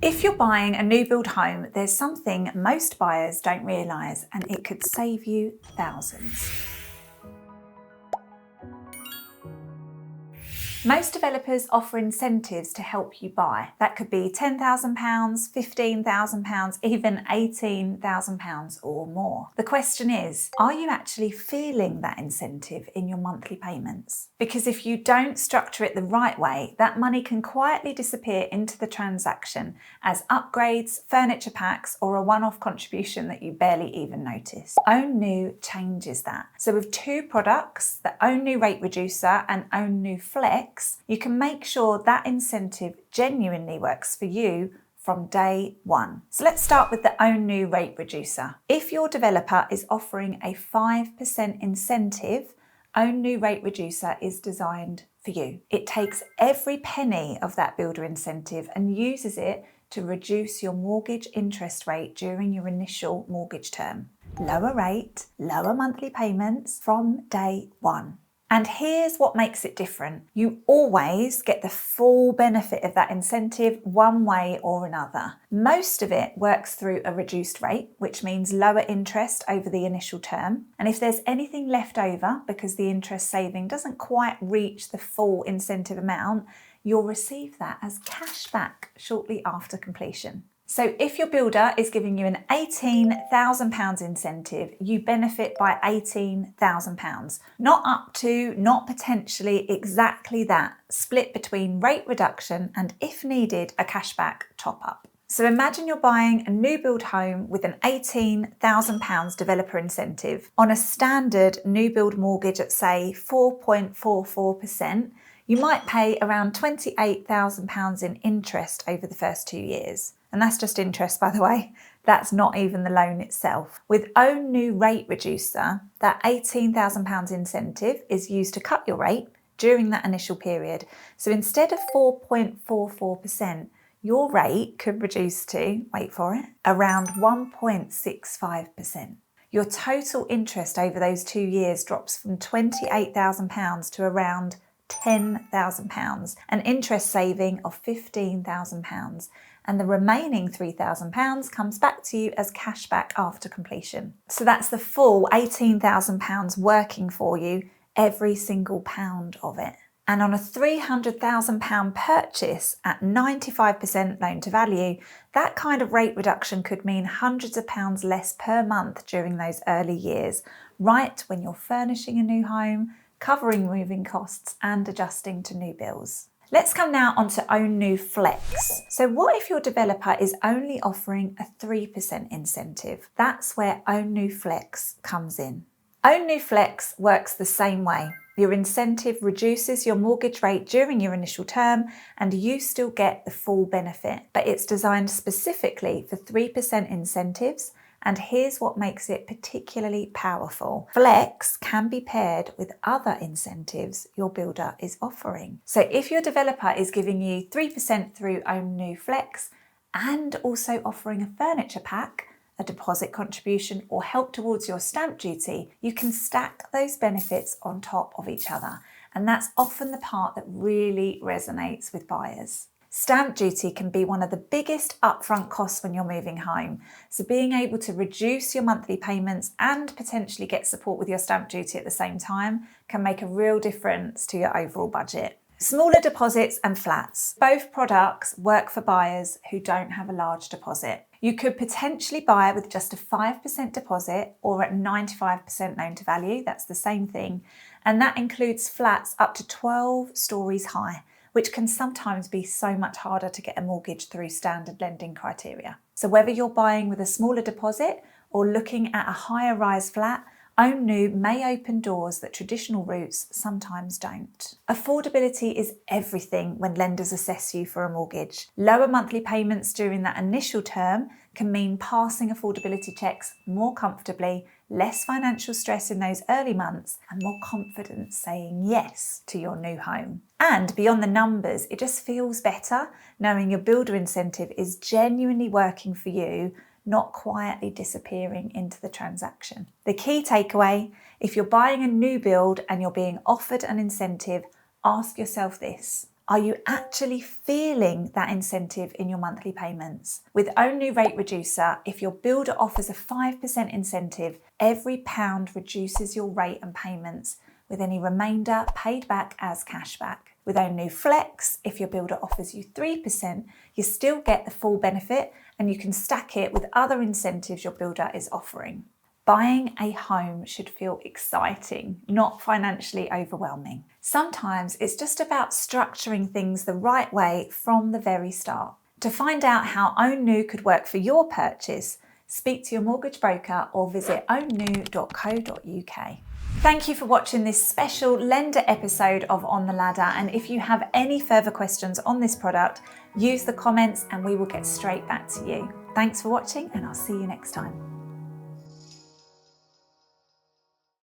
If you're buying a new build home, there's something most buyers don't realise, and it could save you thousands. Most developers offer incentives to help you buy. That could be £10,000, £15,000, even £18,000 or more. The question is, are you actually feeling that incentive in your monthly payments? Because if you don't structure it the right way, that money can quietly disappear into the transaction as upgrades, furniture packs, or a one-off contribution that you barely even notice. Own New changes that. So with two products, the Own New Rate Reducer and Own New Flex, you can make sure that incentive genuinely works for you from day one. So let's start with the Own New Rate Reducer. If your developer is offering a 5% incentive, Own New Rate Reducer is designed for you. It takes every penny of that builder incentive and uses it to reduce your mortgage interest rate during your initial mortgage term. Lower rate, lower monthly payments from day one. And here's what makes it different. You always get the full benefit of that incentive one way or another. Most of it works through a reduced rate, which means lower interest over the initial term. And if there's anything left over because the interest saving doesn't quite reach the full incentive amount, you'll receive that as cashback shortly after completion. So if your builder is giving you an £18,000 incentive, you benefit by £18,000. Not up to, not potentially, exactly that, split between rate reduction and, if needed, a cashback top-up. So imagine you're buying a new build home with an £18,000 developer incentive. On a standard new build mortgage at, say, 4.44%, you might pay around £28,000 in interest over the first 2 years. And that's just interest, by the way. That's not even the loan itself. With Own New Rate Reducer, that £18,000 incentive is used to cut your rate during that initial period. So instead of 4.44%, your rate could reduce to, wait for it, around 1.65%. Your total interest over those 2 years drops from £28,000 to around £10,000, an interest saving of £15,000. And the remaining £3,000 comes back to you as cashback after completion. So that's the full £18,000 working for you, every single pound of it. And on a £300,000 purchase at 95% loan to value, that kind of rate reduction could mean hundreds of pounds less per month during those early years, right when you're furnishing a new home, covering moving costs and adjusting to new bills. Let's come now on to Own New Flex. So what if your developer is only offering a 3% incentive? That's where Own New Flex comes in. Own New Flex works the same way. Your incentive reduces your mortgage rate during your initial term and you still get the full benefit, but it's designed specifically for 3% incentives. And here's what makes it particularly powerful. Flex can be paired with other incentives your builder is offering. So if your developer is giving you 3% through Own New Flex and also offering a furniture pack, a deposit contribution, or help towards your stamp duty, you can stack those benefits on top of each other. And that's often the part that really resonates with buyers. Stamp duty can be one of the biggest upfront costs when you're moving home. So being able to reduce your monthly payments and potentially get support with your stamp duty at the same time can make a real difference to your overall budget. Smaller deposits and flats. Both products work for buyers who don't have a large deposit. You could potentially buy with just a 5% deposit or at 95% loan to value. That's the same thing. And that includes flats up to 12 stories high, which can sometimes be so much harder to get a mortgage through standard lending criteria. So whether you're buying with a smaller deposit or looking at a higher rise flat, Own New may open doors that traditional routes sometimes don't. Affordability is everything when lenders assess you for a mortgage. Lower monthly payments during that initial term can mean passing affordability checks more comfortably, less financial stress in those early months, and more confidence saying yes to your new home. And beyond the numbers, it just feels better knowing your builder incentive is genuinely working for you, not quietly disappearing into the transaction. The key takeaway, if you're buying a new build and you're being offered an incentive, ask yourself this: Are you actually feeling that incentive in your monthly payments? With Own New Rate Reducer, if your builder offers a 5% incentive, every pound reduces your rate and payments, with any remainder paid back as cashback. With Own New Flex, if your builder offers you 3%, you still get the full benefit and you can stack it with other incentives your builder is offering. Buying a home should feel exciting, not financially overwhelming. Sometimes it's just about structuring things the right way from the very start. To find out how Own New could work for your purchase, speak to your mortgage broker or visit ownnew.co.uk. Thank you for watching this special lender episode of On the Ladder, and if you have any further questions on this product, use the comments and we will get straight back to you. Thanks for watching, and I'll see you next time.